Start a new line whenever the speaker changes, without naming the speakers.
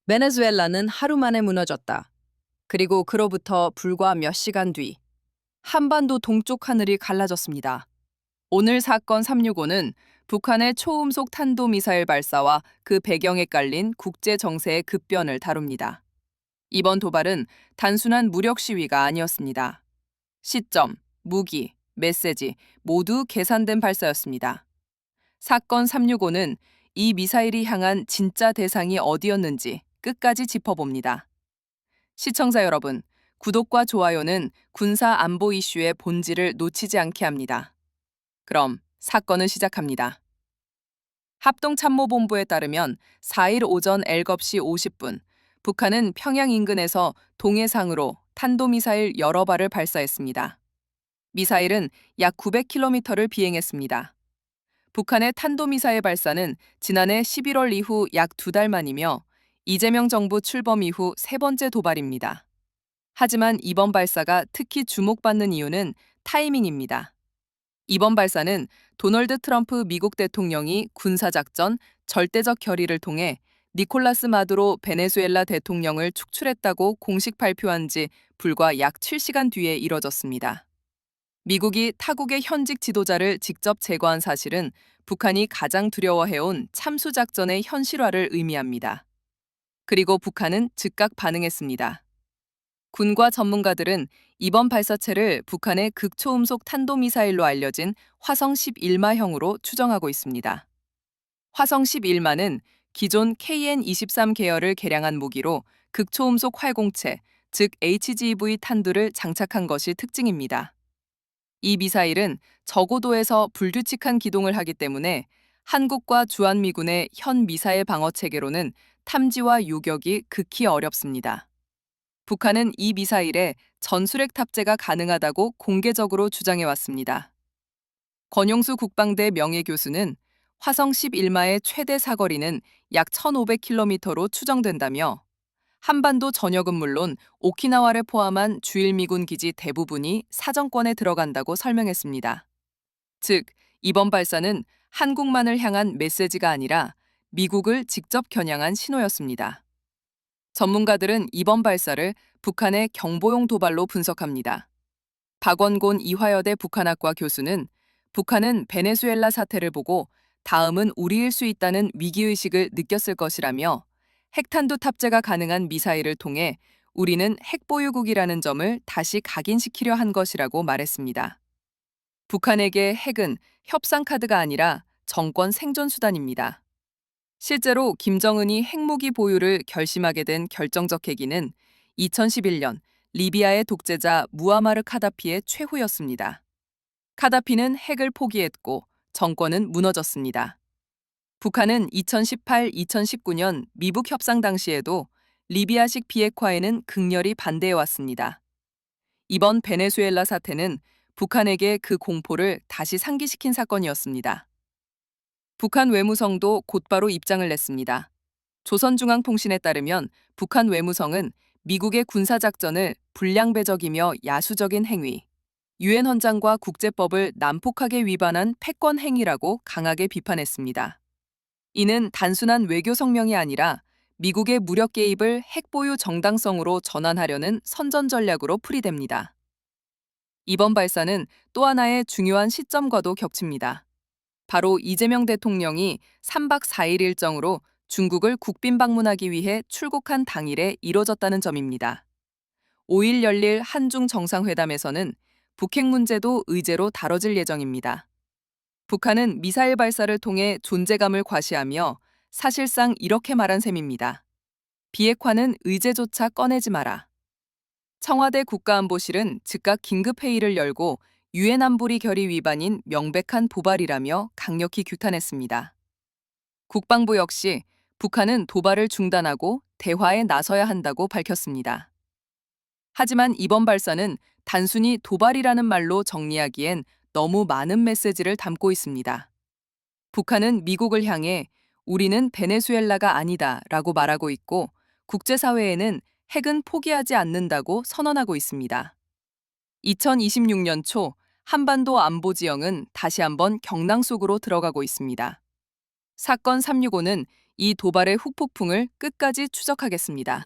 베네수엘라는 하루 만에 무너졌다. 그리고 그로부터 불과 몇 시간 뒤 한반도 동쪽 하늘이 갈라졌습니다. 오늘 사건 365는 북한의 초음속 탄도미사일 발사와 그 배경에 깔린 국제 정세의 급변을 다룹니다. 이번 도발은 단순한 무력 시위가 아니었습니다. 시점, 무기, 메시지 모두 계산된 발사였습니다. 사건 365는 이 미사일이 향한 진짜 대상이 어디였는지 끝까지 짚어봅니다. 시청자 여러분, 구독과 좋아요는 군사 안보 이슈의 본질을 놓치지 않게 합니다. 그럼 사건을 시작합니다. 합동참모본부에 따르면 4일 오전 7시 50분, 북한은 평양 인근에서 동해상으로 탄도미사일 여러 발을 발사했습니다. 미사일은 약 900km를 비행했습니다. 북한의 탄도미사일 발사는 지난해 11월 이후 약 2달 만이며 이재명 정부 출범 이후 세 번째 도발입니다. 하지만 이번 발사가 특히 주목받는 이유는 타이밍입니다. 이번 발사는 도널드 트럼프 미국 대통령이 군사작전 절대적 결의를 통해 니콜라스 마두로 베네수엘라 대통령을 축출했다고 공식 발표한 지 불과 약 7시간 뒤에 이뤄졌습니다. 미국이 타국의 현직 지도자를 직접 제거한 사실은 북한이 가장 두려워해온 참수작전의 현실화를 의미합니다. 그리고 북한은 즉각 반응했습니다. 군과 전문가들은 이번 발사체를 북한의 극초음속 탄도미사일로 알려진 화성 11마형으로 추정하고 있습니다. 화성 11마는 기존 KN-23 계열을 개량한 무기로 극초음속 활공체, 즉 HGV 탄두를 장착한 것이 특징입니다. 이 미사일은 저고도에서 불규칙한 기동을 하기 때문에 한국과 주한미군의 현 미사일 방어 체계로는 탐지와 요격이 극히 어렵습니다. 북한은 이 미사일에 전술핵 탑재가 가능하다고 공개적으로 주장해왔습니다. 권용수 국방대 명예교수는 화성 11마의 최대 사거리는 약 1,500km로 추정된다며 한반도 전역은 물론 오키나와를 포함한 주일 미군 기지 대부분이 사정권에 들어간다고 설명했습니다. 즉, 이번 발사는 한국만을 향한 메시지가 아니라 미국을 직접 겨냥한 신호였습니다. 전문가들은 이번 발사를 북한의 경보용 도발로 분석합니다. 박원곤 이화여대 북한학과 교수는 북한은 베네수엘라 사태를 보고 다음은 우리일 수 있다는 위기의식을 느꼈을 것이라며 핵탄두 탑재가 가능한 미사일을 통해 우리는 핵보유국이라는 점을 다시 각인시키려 한 것이라고 말했습니다. 북한에게 핵은 협상 카드가 아니라 정권 생존 수단입니다. 실제로 김정은이 핵무기 보유를 결심하게 된 결정적 계기는 2011년 리비아의 독재자 무아마르 카다피의 최후였습니다. 카다피는 핵을 포기했고 정권은 무너졌습니다. 북한은 2018-2019년 미북 협상 당시에도 리비아식 비핵화에는 극렬히 반대해왔습니다. 이번 베네수엘라 사태는 북한에게 그 공포를 다시 상기시킨 사건이었습니다. 북한 외무성도 곧바로 입장을 냈습니다. 조선중앙통신에 따르면 북한 외무성은 미국의 군사작전을 불량배적이며 야수적인 행위, 유엔 헌장과 국제법을 난폭하게 위반한 패권 행위라고 강하게 비판했습니다. 이는 단순한 외교 성명이 아니라 미국의 무력 개입을 핵보유 정당성으로 전환하려는 선전 전략으로 풀이됩니다. 이번 발사는 또 하나의 중요한 시점과도 겹칩니다. 바로 이재명 대통령이 3박 4일 일정으로 중국을 국빈 방문하기 위해 출국한 당일에 이뤄졌다는 점입니다. 5일 열릴 한중 정상회담에서는 북핵 문제도 의제로 다뤄질 예정입니다. 북한은 미사일 발사를 통해 존재감을 과시하며 사실상 이렇게 말한 셈입니다. 비핵화는 의제조차 꺼내지 마라. 청와대 국가안보실은 즉각 긴급회의를 열고 유엔 안보리 결의 위반인 명백한 도발이라며 강력히 규탄했습니다. 국방부 역시 북한은 도발을 중단하고 대화에 나서야 한다고 밝혔습니다. 하지만 이번 발사는 단순히 도발이라는 말로 정리하기엔 너무 많은 메시지를 담고 있습니다. 북한은 미국을 향해 우리는 베네수엘라가 아니다 라고 말하고 있고 국제사회에는 핵은 포기하지 않는다고 선언하고 있습니다. 2026년 초 한반도 안보 지형은 다시 한번 경랑 속으로 들어가고 있습니다. 사건 365는 이 도발의 후폭풍을 끝까지 추적하겠습니다.